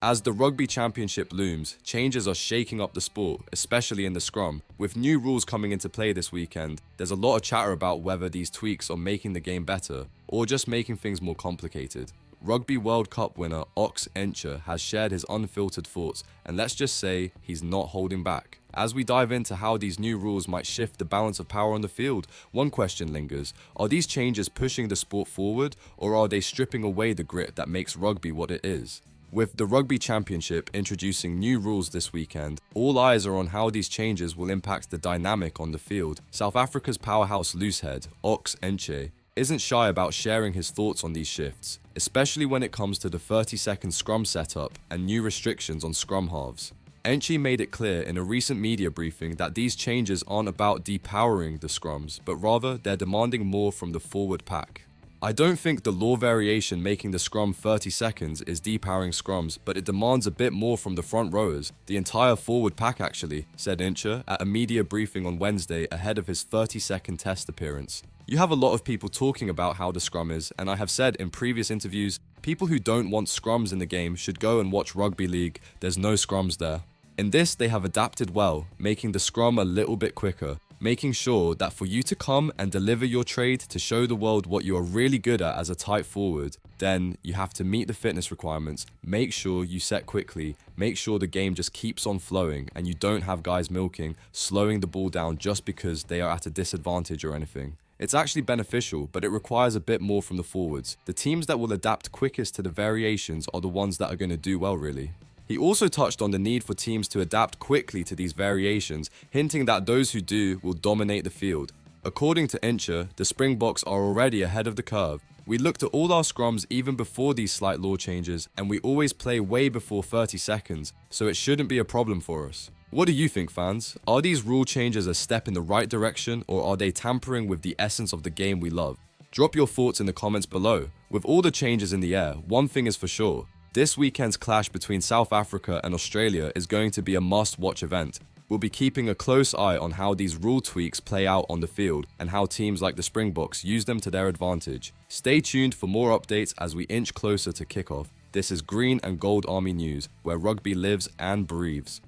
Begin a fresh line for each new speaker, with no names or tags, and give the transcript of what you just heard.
As the Rugby Championship looms, changes are shaking up the sport, especially in the scrum. With new rules coming into play this weekend, there's a lot of chatter about whether these tweaks are making the game better or just making things more complicated. Rugby World Cup winner Nche has shared his unfiltered thoughts, and let's just say he's not holding back. As we dive into how these new rules might shift the balance of power on the field, one question lingers: are these changes pushing the sport forward, or are they stripping away the grit that makes rugby what it is? With the Rugby Championship introducing new rules this weekend, all eyes are on how these changes will impact the dynamic on the field. South Africa's powerhouse loosehead, Nche, isn't shy about sharing his thoughts on these shifts, especially when it comes to the 30-second scrum setup and new restrictions on scrum halves. Nche made it clear in a recent media briefing that these changes aren't about depowering the scrums, but rather they're demanding more from the forward pack. I don't think the law variation making the scrum 30 seconds is depowering scrums, but it demands a bit more from the front rowers, the entire forward pack actually, said Nche at a media briefing on Wednesday ahead of his 30-second test appearance. You have a lot of people talking about how the scrum is, and I have said in previous interviews, people who don't want scrums in the game should go and watch rugby league. There's no scrums there. In this, they have adapted well, making the scrum a little bit quicker, making sure that for you to come and deliver your trade to show the world what you are really good at as a tight forward, then you have to meet the fitness requirements, make sure you set quickly, make sure the game just keeps on flowing and you don't have guys milking, slowing the ball down just because they are at a disadvantage or anything. It's actually beneficial, but it requires a bit more from the forwards. The teams that will adapt quickest to the variations are the ones that are going to do well, really. He also touched on the need for teams to adapt quickly to these variations, hinting that those who do will dominate the field. According to Nche, the Springboks are already ahead of the curve. We looked at all our scrums even before these slight law changes, and we always play way before 30 seconds, so it shouldn't be a problem for us. What do you think, fans? Are these rule changes a step in the right direction, or are they tampering with the essence of the game we love? Drop your thoughts in the comments below. With all the changes in the air, one thing is for sure: this weekend's clash between South Africa and Australia is going to be a must-watch event. We'll be keeping a close eye on how these rule tweaks play out on the field and how teams like the Springboks use them to their advantage. Stay tuned for more updates as we inch closer to kickoff. This is Green and Gold Army News, where rugby lives and breathes.